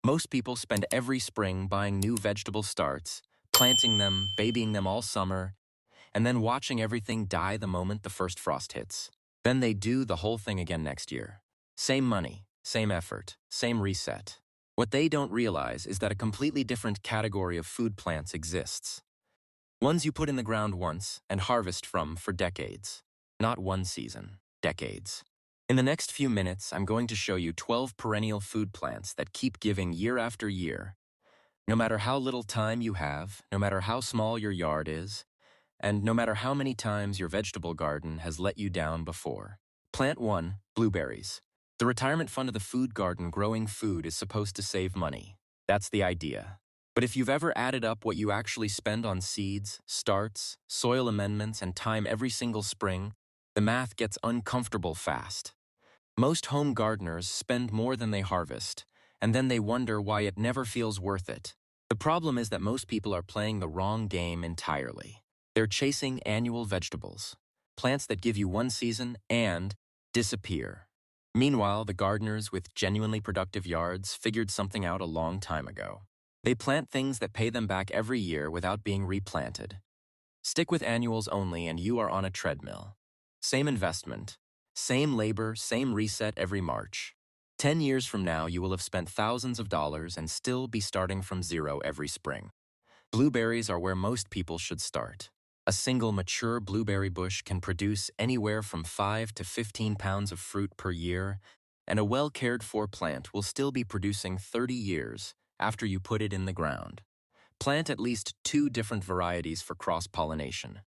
Most people spend every spring buying new vegetable starts, planting them, babying them all summer, and then watching everything die the moment the first frost hits. Then they do the whole thing again next year. Same money, same effort, same reset. What they don't realize is that a completely different category of food plants exists. Ones you put in the ground once and harvest from for decades. Not one season, decades. In the next few minutes, I'm going to show you 12 perennial food plants that keep giving year after year. No matter how little time you have, no matter how small your yard is, and no matter how many times your vegetable garden has let you down before. Plant 1, blueberries. The retirement fund of the food garden growing food is supposed to save money. That's the idea. But if you've ever added up what you actually spend on seeds, starts, soil amendments, and time every single spring, the math gets uncomfortable fast. Most home gardeners spend more than they harvest, and then they wonder why it never feels worth it. The problem is that most people are playing the wrong game entirely. They're chasing annual vegetables, plants that give you one season and disappear. Meanwhile, the gardeners with genuinely productive yards figured something out a long time ago. They plant things that pay them back every year without being replanted. Stick with annuals only and you are on a treadmill. Same investment, same labor, same reset every March. 10 years from now, you will have spent thousands of dollars and still be starting from zero every spring. Blueberries are where most people should start. A single mature blueberry bush can produce anywhere from 5 to 15 pounds of fruit per year, and a well-cared-for plant will still be producing 30 years after you put it in the ground. Plant at least 2 different varieties for cross-pollination.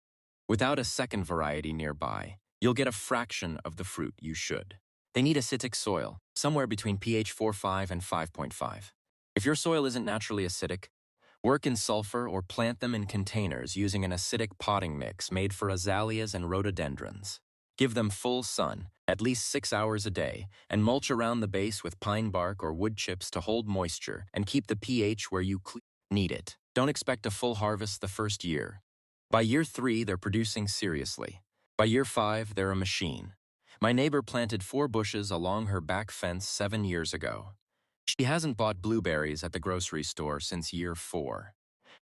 Without a second variety nearby, you'll get a fraction of the fruit you should. They need acidic soil, somewhere between pH 4.5 and 5.5. If your soil isn't naturally acidic, work in sulfur or plant them in containers using an acidic potting mix made for azaleas and rhododendrons. Give them full sun, at least 6 hours a day, and mulch around the base with pine bark or wood chips to hold moisture and keep the pH where you need it. Don't expect a full harvest the first year. By year 3, they're producing seriously. By year 5, they're a machine. My neighbor planted 4 bushes along her back fence 7 years ago. She hasn't bought blueberries at the grocery store since year 4.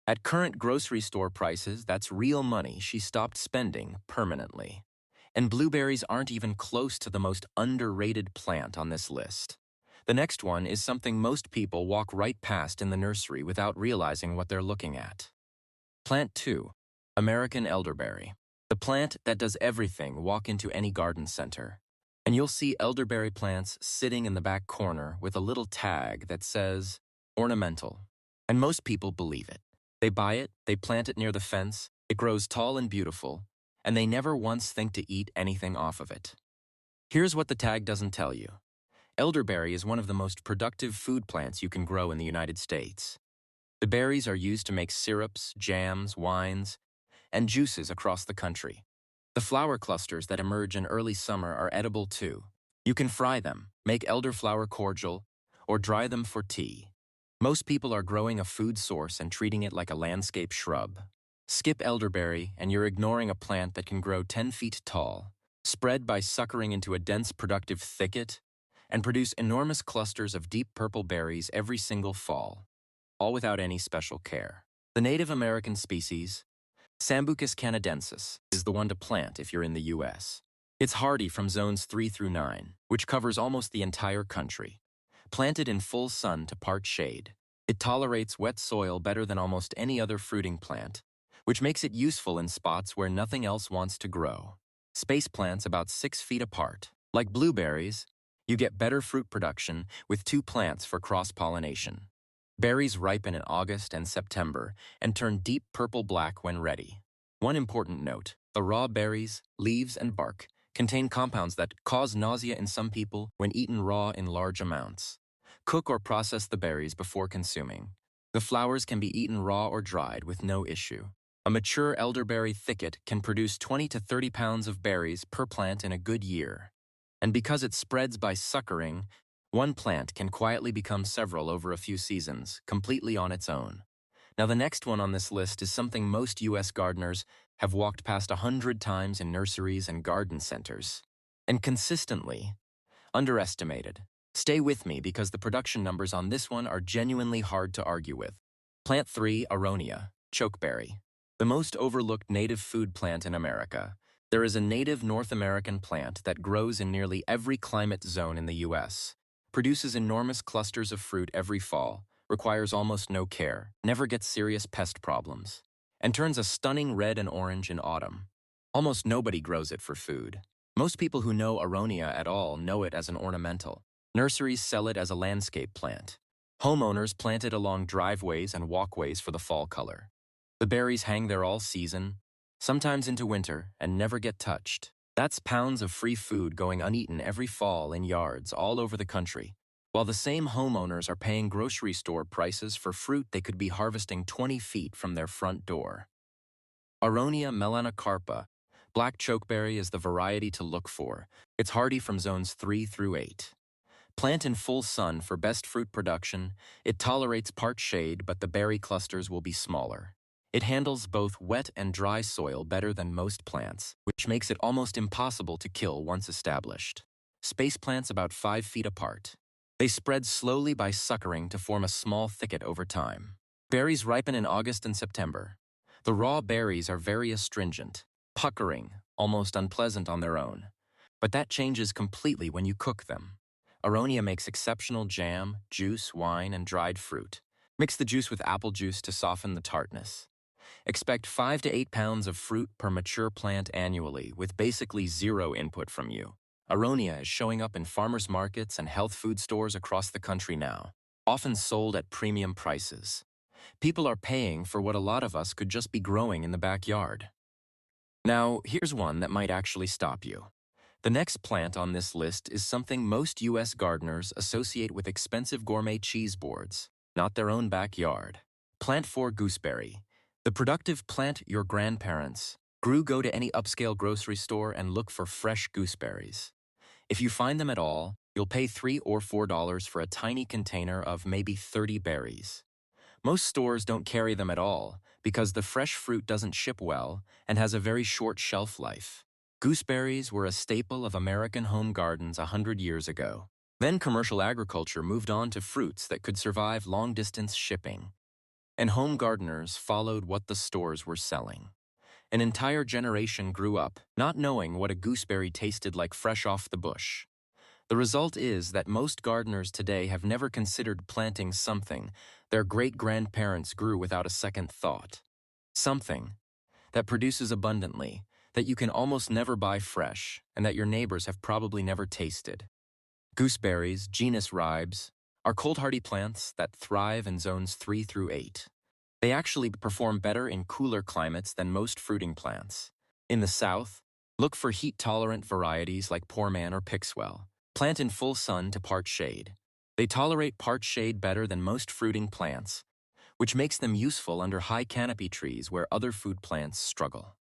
At current grocery store prices, that's real money she stopped spending permanently. And blueberries aren't even close to the most underrated plant on this list. The next one is something most people walk right past in the nursery without realizing what they're looking at. Plant 2, American elderberry. The plant that does everything. Walk into any garden center, and you'll see elderberry plants sitting in the back corner with a little tag that says, ornamental. And most people believe it. They buy it, they plant it near the fence, it grows tall and beautiful, and they never once think to eat anything off of it. Here's what the tag doesn't tell you. Elderberry is one of the most productive food plants you can grow in the United States. The berries are used to make syrups, jams, wines, and juices across the country. The flower clusters that emerge in early summer are edible too. You can fry them, make elderflower cordial, or dry them for tea. Most people are growing a food source and treating it like a landscape shrub. Skip elderberry and you're ignoring a plant that can grow 10 feet tall, spread by suckering into a dense productive thicket, and produce enormous clusters of deep purple berries every single fall, all without any special care. The Native American species, Sambucus canadensis, is the one to plant if you're in the U.S. It's hardy from zones 3 through 9, which covers almost the entire country. Planted in full sun to part shade, it tolerates wet soil better than almost any other fruiting plant, which makes it useful in spots where nothing else wants to grow. Space plants about 6 feet apart. Like blueberries, you get better fruit production with 2 plants for cross-pollination. Berries ripen in August and September and turn deep purple-black when ready. One important note, the raw berries, leaves, and bark contain compounds that cause nausea in some people when eaten raw in large amounts. Cook or process the berries before consuming. The flowers can be eaten raw or dried with no issue. A mature elderberry thicket can produce 20 to 30 pounds of berries per plant in a good year. And because it spreads by suckering, one plant can quietly become several over a few seasons, completely on its own. Now the next one on this list is something most U.S. gardeners have walked past 100 times in nurseries and garden centers, and consistently underestimated. Stay with me because the production numbers on this one are genuinely hard to argue with. Plant 3, Aronia, chokeberry. The most overlooked native food plant in America. There is a native North American plant that grows in nearly every climate zone in the U.S., produces enormous clusters of fruit every fall, requires almost no care, never gets serious pest problems, and turns a stunning red and orange in autumn. Almost nobody grows it for food. Most people who know Aronia at all know it as an ornamental. Nurseries sell it as a landscape plant. Homeowners plant it along driveways and walkways for the fall color. The berries hang there all season, sometimes into winter, and never get touched. That's pounds of free food going uneaten every fall in yards all over the country, while the same homeowners are paying grocery store prices for fruit they could be harvesting 20 feet from their front door. Aronia melanocarpa, black chokeberry is the variety to look for. It's hardy from zones 3 through 8. Plant in full sun for best fruit production. It tolerates part shade, but the berry clusters will be smaller. It handles both wet and dry soil better than most plants, which makes it almost impossible to kill once established. Space plants about 5 feet apart. They spread slowly by suckering to form a small thicket over time. Berries ripen in August and September. The raw berries are very astringent, puckering, almost unpleasant on their own. But that changes completely when you cook them. Aronia makes exceptional jam, juice, wine, and dried fruit. Mix the juice with apple juice to soften the tartness. Expect 5 to 8 pounds of fruit per mature plant annually, with basically zero input from you. Aronia is showing up in farmers markets and health food stores across the country now, often sold at premium prices. People are paying for what a lot of us could just be growing in the backyard. Now, here's one that might actually stop you. The next plant on this list is something most U.S. gardeners associate with expensive gourmet cheese boards, not their own backyard. Plant 4, gooseberry. The productive plant your grandparents grew. Go to any upscale grocery store and look for fresh gooseberries. If you find them at all, you'll pay $3 or $4 for a tiny container of maybe 30 berries. Most stores don't carry them at all because the fresh fruit doesn't ship well and has a very short shelf life. Gooseberries were a staple of American home gardens 100 years ago. Then commercial agriculture moved on to fruits that could survive long-distance shipping, and home gardeners followed what the stores were selling. An entire generation grew up not knowing what a gooseberry tasted like fresh off the bush. The result is that most gardeners today have never considered planting something their great-grandparents grew without a second thought. Something that produces abundantly, that you can almost never buy fresh, and that your neighbors have probably never tasted. Gooseberries, genus Ribes, are cold-hardy plants that thrive in zones 3 through 8. They actually perform better in cooler climates than most fruiting plants. In the south, look for heat-tolerant varieties like Poor Man or Pixwell. Plant in full sun to part shade. They tolerate part shade better than most fruiting plants, which makes them useful under high canopy trees where other food plants struggle.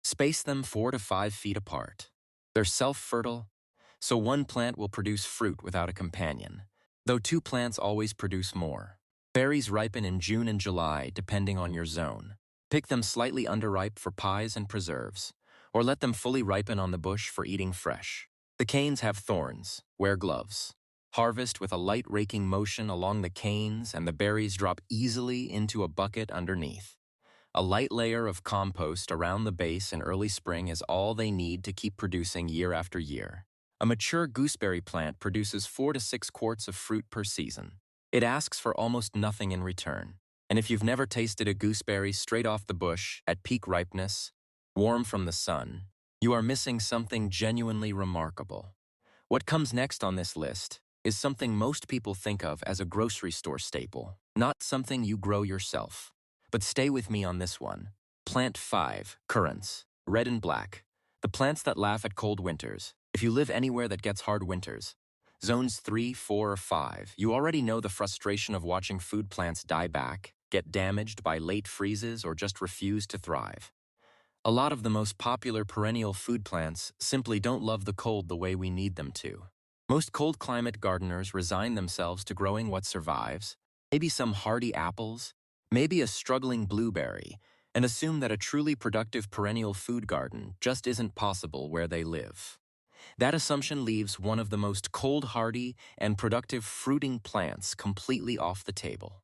Space them 4 to 5 feet apart. They're self-fertile, so one plant will produce fruit without a companion, though 2 plants always produce more. Berries ripen in June and July, depending on your zone. Pick them slightly underripe for pies and preserves, or let them fully ripen on the bush for eating fresh. The canes have thorns. Wear gloves. Harvest with a light raking motion along the canes, and the berries drop easily into a bucket underneath. A light layer of compost around the base in early spring is all they need to keep producing year after year. A mature gooseberry plant produces 4 to 6 quarts of fruit per season. It asks for almost nothing in return. And if you've never tasted a gooseberry straight off the bush, at peak ripeness, warm from the sun, you are missing something genuinely remarkable. What comes next on this list is something most people think of as a grocery store staple, not something you grow yourself. But stay with me on this one. Plant 5, currants, red and black. The plants that laugh at cold winters. If you live anywhere that gets hard winters, zones 3, 4, or 5, you already know the frustration of watching food plants die back, get damaged by late freezes, or just refuse to thrive. A lot of the most popular perennial food plants simply don't love the cold the way we need them to. Most cold climate gardeners resign themselves to growing what survives, maybe some hardy apples, maybe a struggling blueberry, and assume that a truly productive perennial food garden just isn't possible where they live. That assumption leaves one of the most cold-hardy and productive fruiting plants completely off the table.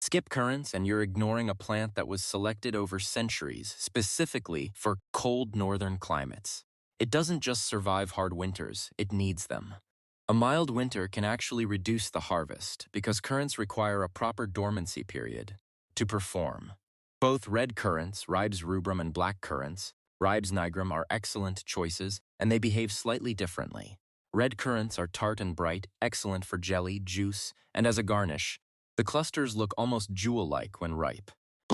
Skip currants and you're ignoring a plant that was selected over centuries specifically for cold northern climates. It doesn't just survive hard winters, it needs them. A mild winter can actually reduce the harvest because currants require a proper dormancy period to perform. Both red currants, Ribes rubrum, and black currants, Ribes nigrum, are excellent choices, and they behave slightly differently. Red currants are tart and bright, excellent for jelly, juice, and as a garnish. The clusters look almost jewel-like when ripe.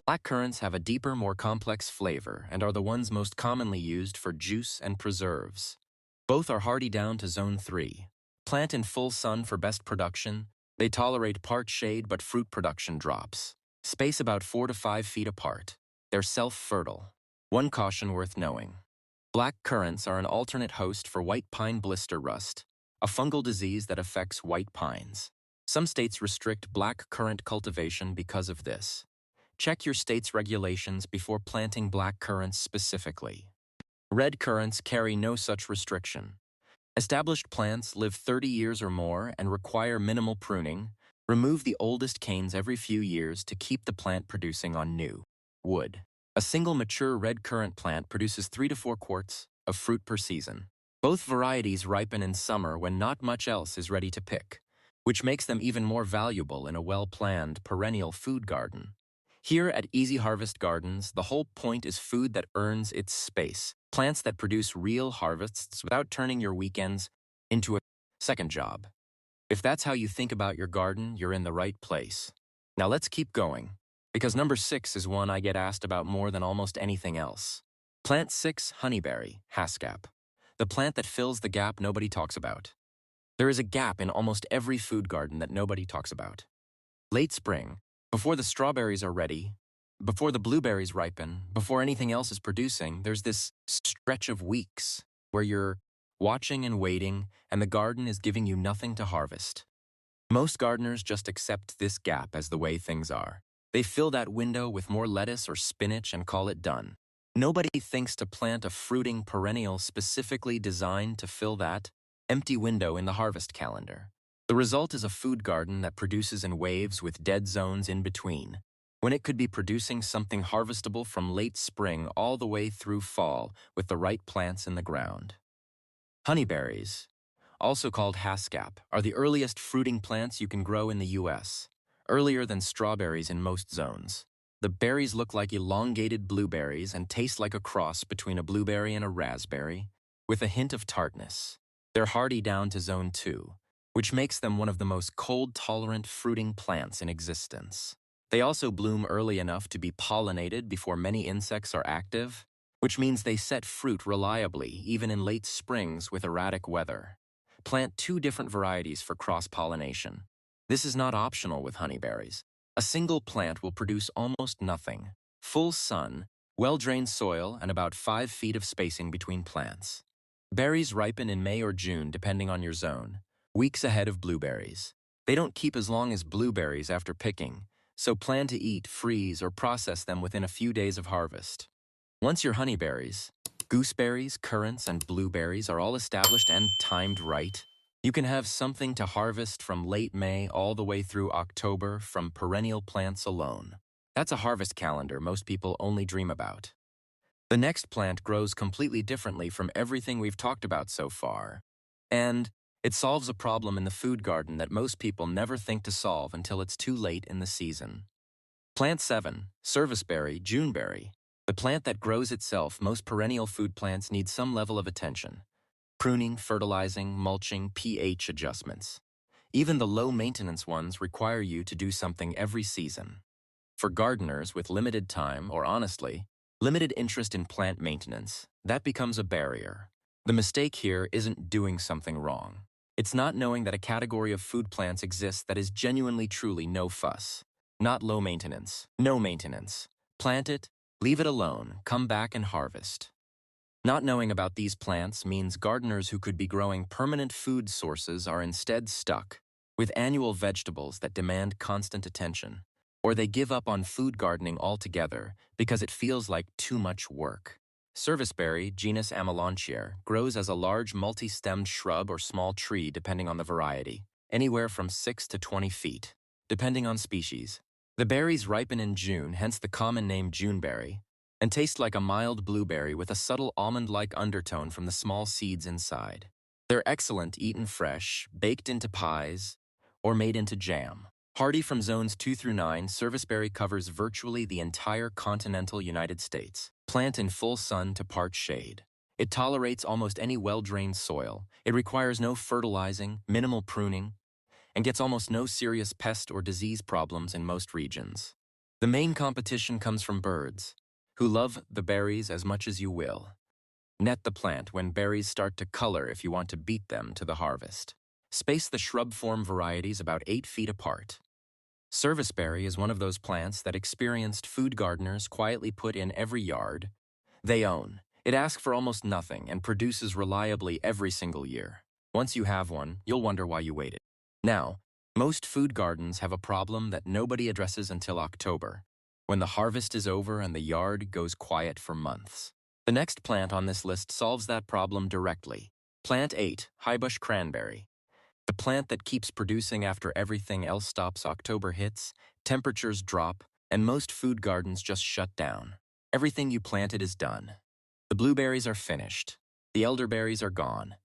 Black currants have a deeper, more complex flavor and are the ones most commonly used for juice and preserves. Both are hardy down to zone 3. Plant in full sun for best production. They tolerate part shade but fruit production drops. Space about 4 to 5 feet apart. They're self-fertile. One caution worth knowing. Black currants are an alternate host for white pine blister rust, a fungal disease that affects white pines. Some states restrict black currant cultivation because of this. Check your state's regulations before planting black currants specifically. Red currants carry no such restriction. Established plants live 30 years or more and require minimal pruning. Remove the oldest canes every few years to keep the plant producing on new wood. A single mature red currant plant produces 3 to 4 quarts of fruit per season. Both varieties ripen in summer when not much else is ready to pick, which makes them even more valuable in a well-planned perennial food garden. Here at Easy Harvest Gardens, the whole point is food that earns its space, plants that produce real harvests without turning your weekends into a second job. If that's how you think about your garden, you're in the right place. Now let's keep going, because number 6 is one I get asked about more than almost anything else. Plant 6, honeyberry, haskap. The plant that fills the gap nobody talks about. There is a gap in almost every food garden that nobody talks about. Late spring, before the strawberries are ready, before the blueberries ripen, before anything else is producing, there's this stretch of weeks where you're watching and waiting, and the garden is giving you nothing to harvest. Most gardeners just accept this gap as the way things are. They fill that window with more lettuce or spinach and call it done. Nobody thinks to plant a fruiting perennial specifically designed to fill that empty window in the harvest calendar. The result is a food garden that produces in waves with dead zones in between, when it could be producing something harvestable from late spring all the way through fall with the right plants in the ground. Honeyberries, also called haskap, are the earliest fruiting plants you can grow in the U.S., earlier than strawberries in most zones. The berries look like elongated blueberries and taste like a cross between a blueberry and a raspberry, with a hint of tartness. They're hardy down to zone 2, which makes them one of the most cold-tolerant fruiting plants in existence. They also bloom early enough to be pollinated before many insects are active, which means they set fruit reliably even in late springs with erratic weather. Plant 2 different varieties for cross-pollination. This is not optional with honeyberries. A single plant will produce almost nothing. Full sun, well-drained soil, and about 5 feet of spacing between plants. Berries ripen in May or June depending on your zone, weeks ahead of blueberries. They don't keep as long as blueberries after picking, so plan to eat, freeze, or process them within a few days of harvest. Once your honeyberries, gooseberries, currants, and blueberries are all established and timed right, you can have something to harvest from late May all the way through October from perennial plants alone. That's a harvest calendar most people only dream about. The next plant grows completely differently from everything we've talked about so far, and it solves a problem in the food garden that most people never think to solve until it's too late in the season. Plant 7, serviceberry, Juneberry. The plant that grows itself. Most perennial food plants need some level of attention. Pruning, fertilizing, mulching, pH adjustments. Even the low-maintenance ones require you to do something every season. For gardeners with limited time, or honestly, limited interest in plant maintenance, that becomes a barrier. The mistake here isn't doing something wrong. It's not knowing that a category of food plants exists that is genuinely truly no fuss. Not low maintenance, no maintenance. Plant it, leave it alone, come back and harvest. Not knowing about these plants means gardeners who could be growing permanent food sources are instead stuck with annual vegetables that demand constant attention, or they give up on food gardening altogether because it feels like too much work. Serviceberry, genus Amelanchier, grows as a large multi-stemmed shrub or small tree depending on the variety, anywhere from 6 to 20 feet, depending on species. The berries ripen in June, hence the common name Juneberry, and taste like a mild blueberry with a subtle almond-like undertone from the small seeds inside. They're excellent eaten fresh, baked into pies, or made into jam. Hardy from zones 2 through 9, serviceberry covers virtually the entire continental United States. Plant in full sun to part shade. It tolerates almost any well-drained soil. It requires no fertilizing, minimal pruning, and gets almost no serious pest or disease problems in most regions. The main competition comes from birds, who love the berries as much as you will. Net the plant when berries start to color if you want to beat them to the harvest. Space the shrub form varieties about 8 feet apart. Serviceberry is one of those plants that experienced food gardeners quietly put in every yard they own. It asks for almost nothing and produces reliably every single year. Once you have one, you'll wonder why you waited. Now, most food gardens have a problem that nobody addresses until October, when the harvest is over and the yard goes quiet for months. The next plant on this list solves that problem directly. Plant 8, Highbush Cranberry. The plant that keeps producing after everything else stops. October hits, temperatures drop, and most food gardens just shut down. Everything you planted is done. The blueberries are finished. The elderberries are gone.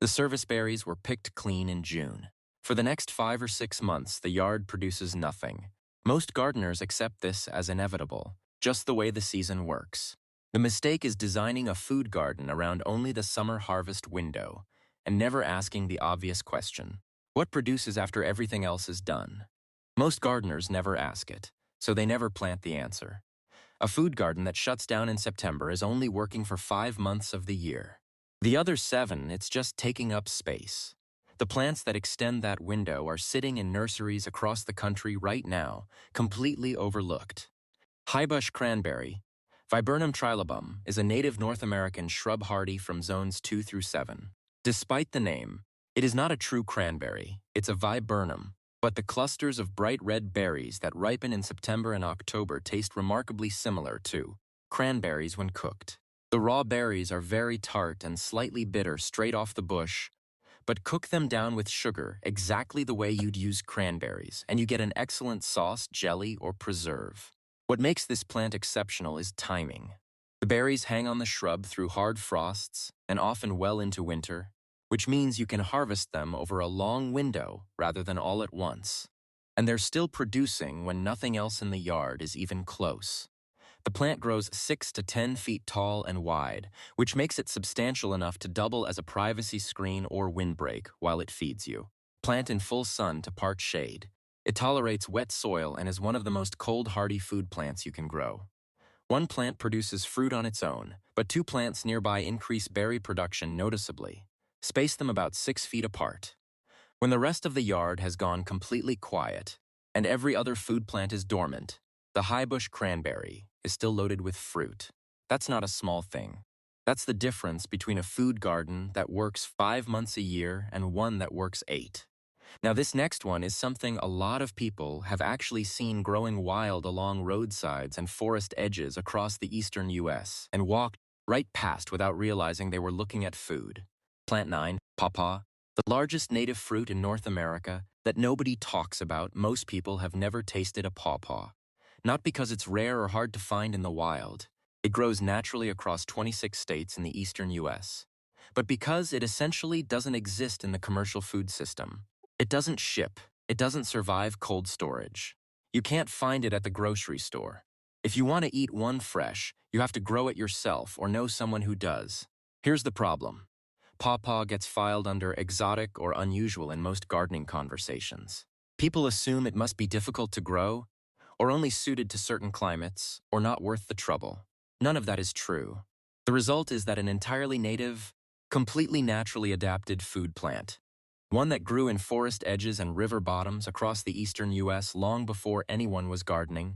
The serviceberries were picked clean in June. For the next 5 or 6 months, the yard produces nothing. Most gardeners accept this as inevitable, just the way the season works. The mistake is designing a food garden around only the summer harvest window, and never asking the obvious question: what produces after everything else is done? Most gardeners never ask it, so they never plant the answer. A food garden that shuts down in September is only working for 5 months of the year. The other 7, it's just taking up space. The plants that extend that window are sitting in nurseries across the country right now, completely overlooked. Highbush Cranberry, Viburnum trilobum, is a native North American shrub hardy from zones 2 through 7. Despite the name, it is not a true cranberry, it's a viburnum, but the clusters of bright red berries that ripen in September and October taste remarkably similar to cranberries when cooked. The raw berries are very tart and slightly bitter straight off the bush, but cook them down with sugar exactly the way you'd use cranberries, and you get an excellent sauce, jelly, or preserve. What makes this plant exceptional is timing. The berries hang on the shrub through hard frosts and often well into winter, which means you can harvest them over a long window rather than all at once. And they're still producing when nothing else in the yard is even close. The plant grows 6 to 10 feet tall and wide, which makes it substantial enough to double as a privacy screen or windbreak while it feeds you. Plant in full sun to part shade. It tolerates wet soil and is one of the most cold-hardy food plants you can grow. One plant produces fruit on its own, but 2 plants nearby increase berry production noticeably. Space them about 6 feet apart. When the rest of the yard has gone completely quiet and every other food plant is dormant, the Highbush Cranberry is still loaded with fruit. That's not a small thing. That's the difference between a food garden that works 5 months a year and one that works 8. Now, this next one is something a lot of people have actually seen growing wild along roadsides and forest edges across the eastern U.S. and walked right past without realizing they were looking at food. Plant 9, pawpaw, the largest native fruit in North America that nobody talks about. Most people have never tasted a pawpaw. Not because it's rare or hard to find in the wild. It grows naturally across 26 states in the eastern U.S. But because it essentially doesn't exist in the commercial food system. It doesn't ship. It doesn't survive cold storage. You can't find it at the grocery store. If you want to eat one fresh, you have to grow it yourself or know someone who does. Here's the problem. Pawpaw gets filed under exotic or unusual in most gardening conversations. People assume it must be difficult to grow, or only suited to certain climates, or not worth the trouble. None of that is true. The result is that an entirely native, completely naturally adapted food plant, one that grew in forest edges and river bottoms across the eastern U.S. long before anyone was gardening,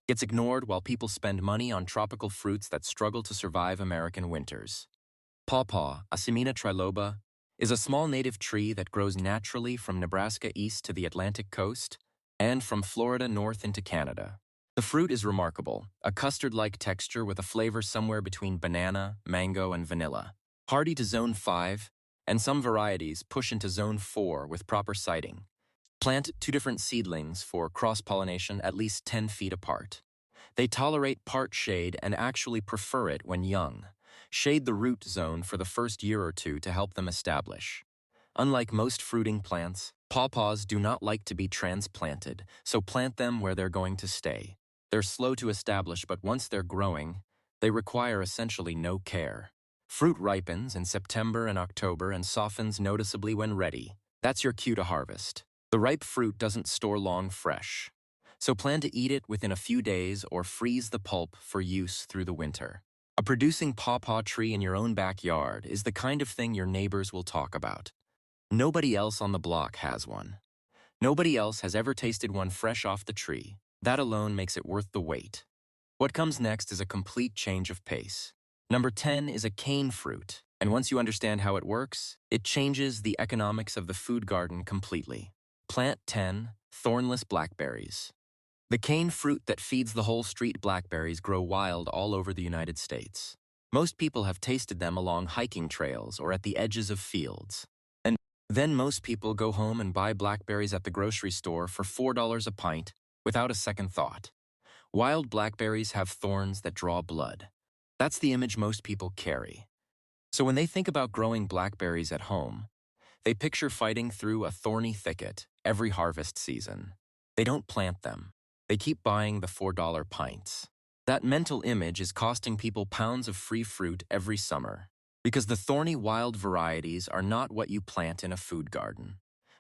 gets ignored while people spend money on tropical fruits that struggle to survive American winters. Pawpaw, Asimina triloba, is a small native tree that grows naturally from Nebraska east to the Atlantic coast and from Florida north into Canada. The fruit is remarkable, a custard-like texture with a flavor somewhere between banana, mango, and vanilla. Hardy to Zone 5, and some varieties push into Zone 4 with proper siting. Plant two different seedlings for cross-pollination at least 10 feet apart. They tolerate part shade and actually prefer it when young. Shade the root zone for the first year or two to help them establish. Unlike most fruiting plants, pawpaws do not like to be transplanted, so plant them where they're going to stay. They're slow to establish, but once they're growing, they require essentially no care. Fruit ripens in September and October and softens noticeably when ready. That's your cue to harvest. The ripe fruit doesn't store long fresh, so plan to eat it within a few days or freeze the pulp for use through the winter. A producing pawpaw tree in your own backyard is the kind of thing your neighbors will talk about. Nobody else on the block has one. Nobody else has ever tasted one fresh off the tree. That alone makes it worth the wait. What comes next is a complete change of pace. Number 10 is a cane fruit, and once you understand how it works, it changes the economics of the food garden completely. Plant 10 thornless blackberries. The cane fruit that feeds the whole street blackberries grow wild all over the United States. Most people have tasted them along hiking trails or at the edges of fields. And then most people go home and buy blackberries at the grocery store for $4 a pint without a second thought. Wild blackberries have thorns that draw blood. That's the image most people carry. So when they think about growing blackberries at home, they picture fighting through a thorny thicket every harvest season. They don't plant them. They keep buying the $4 pints. That mental image is costing people pounds of free fruit every summer, because the thorny wild varieties are not what you plant in a food garden.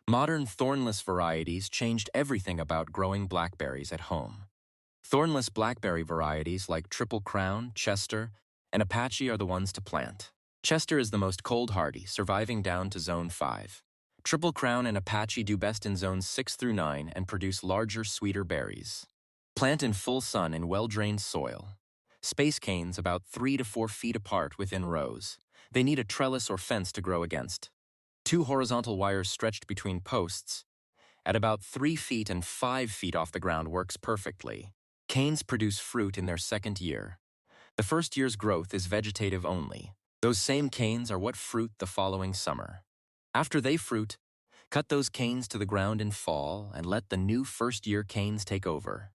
Modern thornless varieties changed everything about growing blackberries at home. Thornless blackberry varieties like Triple Crown, Chester, and Apache are the ones to plant. Chester is the most cold hardy, surviving down to Zone 5. Triple Crown and Apache do best in Zones 6 through 9 and produce larger, sweeter berries. Plant in full sun in well-drained soil. Space canes about 3 to 4 feet apart within rows. They need a trellis or fence to grow against. 2 horizontal wires stretched between posts at about 3 feet and 5 feet off the ground works perfectly. Canes produce fruit in their second year. The first year's growth is vegetative only. Those same canes are what fruit the following summer. After they fruit, cut those canes to the ground in fall and let the new first-year canes take over.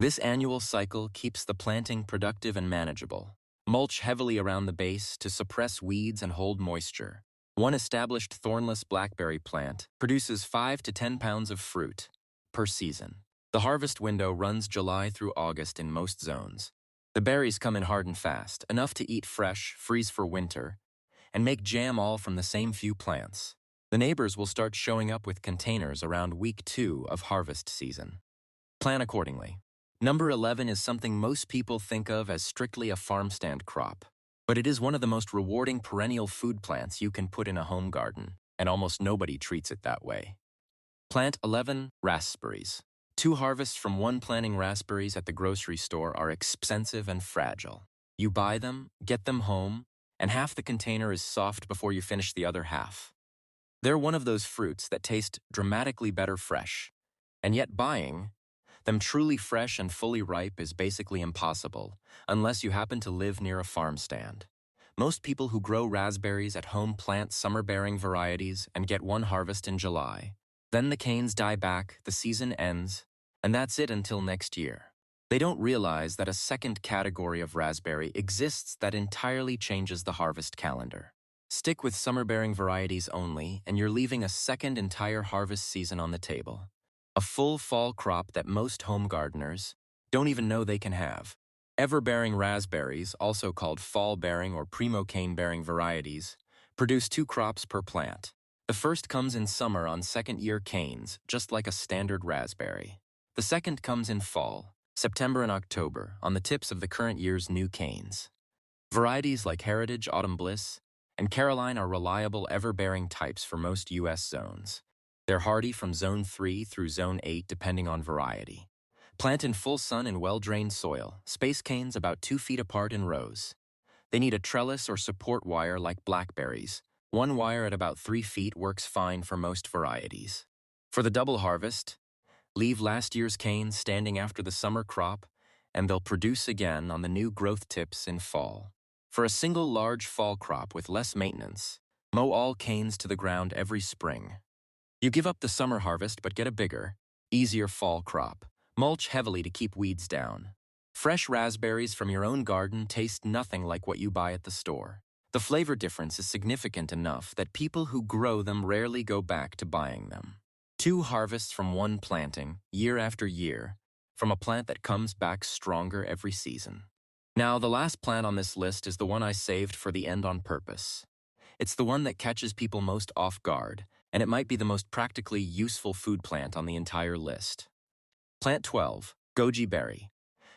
This annual cycle keeps the planting productive and manageable. Mulch heavily around the base to suppress weeds and hold moisture. One established thornless blackberry plant produces 5 to 10 pounds of fruit per season. The harvest window runs July through August in most zones. The berries come in hard and fast, enough to eat fresh, freeze for winter, and make jam all from the same few plants. The neighbors will start showing up with containers around week 2 of harvest season. Plan accordingly. Number 11 is something most people think of as strictly a farm stand crop, but it is one of the most rewarding perennial food plants you can put in a home garden, and almost nobody treats it that way. Plant 11 raspberries. 2 harvests from one planting raspberries at the grocery store are expensive and fragile. You buy them, get them home, and half the container is soft before you finish the other half. They're one of those fruits that taste dramatically better fresh, and yet buying them truly fresh and fully ripe is basically impossible unless you happen to live near a farm stand. Most people who grow raspberries at home plant summer-bearing varieties and get one harvest in July. Then the canes die back, the season ends, and that's it until next year. They don't realize that a second category of raspberry exists that entirely changes the harvest calendar. Stick with summer-bearing varieties only, and you're leaving a second entire harvest season on the table. A full fall crop that most home gardeners don't even know they can have. Ever-bearing raspberries, also called fall-bearing or primo-cane-bearing varieties, produce 2 crops per plant. The first comes in summer on second-year canes, just like a standard raspberry. The second comes in fall, September and October, on the tips of the current year's new canes. Varieties like Heritage, Autumn Bliss, and Caroline are reliable ever-bearing types for most U.S. zones. They're hardy from Zone 3 through Zone 8 depending on variety. Plant in full sun in well-drained soil, space canes about 2 feet apart in rows. They need a trellis or support wire like blackberries. 1 wire at about 3 feet works fine for most varieties. For the double harvest, leave last year's canes standing after the summer crop and they'll produce again on the new growth tips in fall. For a single large fall crop with less maintenance, mow all canes to the ground every spring. You give up the summer harvest but get a bigger, easier fall crop. Mulch heavily to keep weeds down. Fresh raspberries from your own garden taste nothing like what you buy at the store. The flavor difference is significant enough that people who grow them rarely go back to buying them. 2 harvests from one planting, year after year, from a plant that comes back stronger every season. Now, the last plant on this list is the one I saved for the end on purpose. It's the one that catches people most off guard, and it might be the most practically useful food plant on the entire list. Plant 12, goji berry.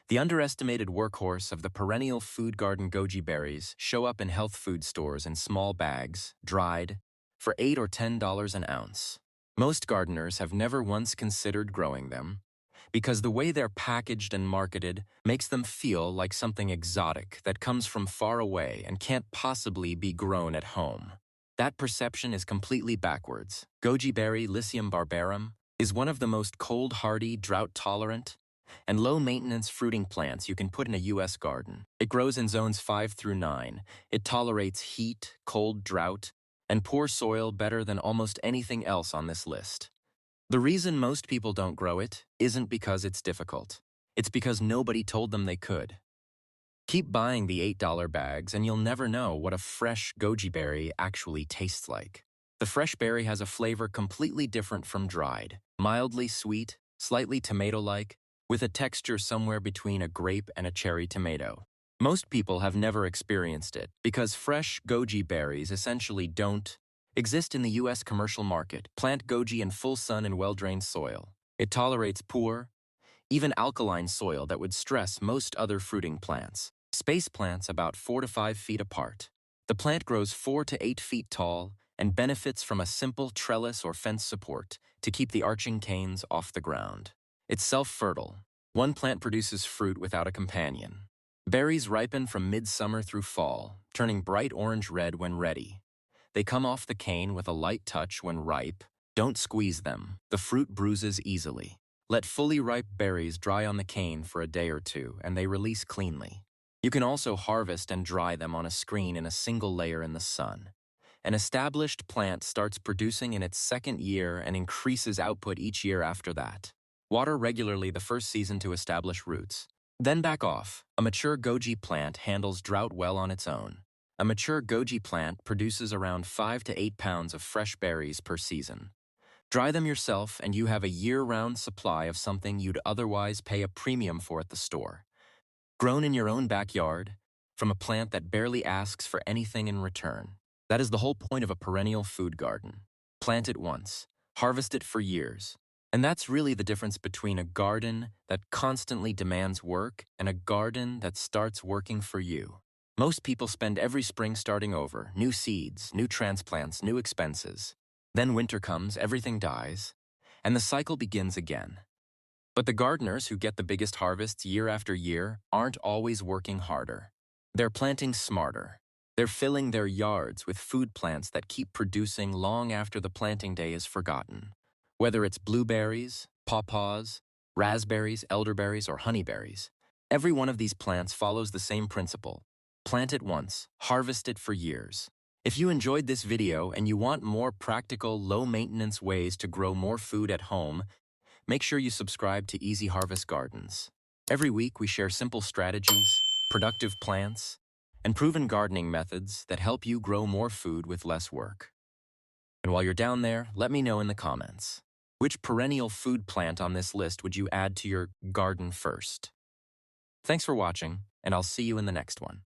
The underestimated workhorse of the perennial food garden goji berries show up in health food stores in small bags, dried, for $8 or $10 an ounce. Most gardeners have never once considered growing them, because the way they're packaged and marketed makes them feel like something exotic that comes from far away and can't possibly be grown at home. That perception is completely backwards. Goji berry Lycium barbarum is one of the most cold-hardy, drought-tolerant, and low-maintenance fruiting plants you can put in a U.S. garden. It grows in zones 5 through 9. It tolerates heat, cold drought, and poor soil better than almost anything else on this list. The reason most people don't grow it isn't because it's difficult. It's because nobody told them they could. Keep buying the $8 bags and you'll never know what a fresh goji berry actually tastes like. The fresh berry has a flavor completely different from dried, mildly sweet, slightly tomato-like, with a texture somewhere between a grape and a cherry tomato. Most people have never experienced it because fresh goji berries essentially don't exist in the U.S. commercial market. Plant goji in full sun and well-drained soil. It tolerates poor, even alkaline soil that would stress most other fruiting plants. Space plants about 4 to 5 feet apart. The plant grows 4 to 8 feet tall and benefits from a simple trellis or fence support to keep the arching canes off the ground. It's self-fertile. One plant produces fruit without a companion. Berries ripen from midsummer through fall, turning bright orange-red when ready. They come off the cane with a light touch when ripe. Don't squeeze them. The fruit bruises easily. Let fully ripe berries dry on the cane for a day or two, and they release cleanly. You can also harvest and dry them on a screen in a single layer in the sun. An established plant starts producing in its second year and increases output each year after that. Water regularly the first season to establish roots. Then back off. A mature goji plant handles drought well on its own. A mature goji plant produces around 5 to 8 pounds of fresh berries per season. Dry them yourself and you have a year-round supply of something you'd otherwise pay a premium for at the store. Grown in your own backyard, from a plant that barely asks for anything in return. That is the whole point of a perennial food garden. Plant it once, harvest it for years. And that's really the difference between a garden that constantly demands work and a garden that starts working for you. Most people spend every spring starting over, new seeds, new transplants, new expenses. Then winter comes, everything dies, and the cycle begins again. But the gardeners who get the biggest harvests year after year aren't always working harder. They're planting smarter. They're filling their yards with food plants that keep producing long after the planting day is forgotten. Whether it's blueberries, pawpaws, raspberries, elderberries, or honeyberries, every one of these plants follows the same principle. Plant it once, harvest it for years. If you enjoyed this video and you want more practical, low-maintenance ways to grow more food at home, make sure you subscribe to Easy Harvest Gardens. Every week we share simple strategies, productive plants, and proven gardening methods that help you grow more food with less work. And while you're down there, let me know in the comments. Which perennial food plant on this list would you add to your garden first? Thanks for watching, and I'll see you in the next one.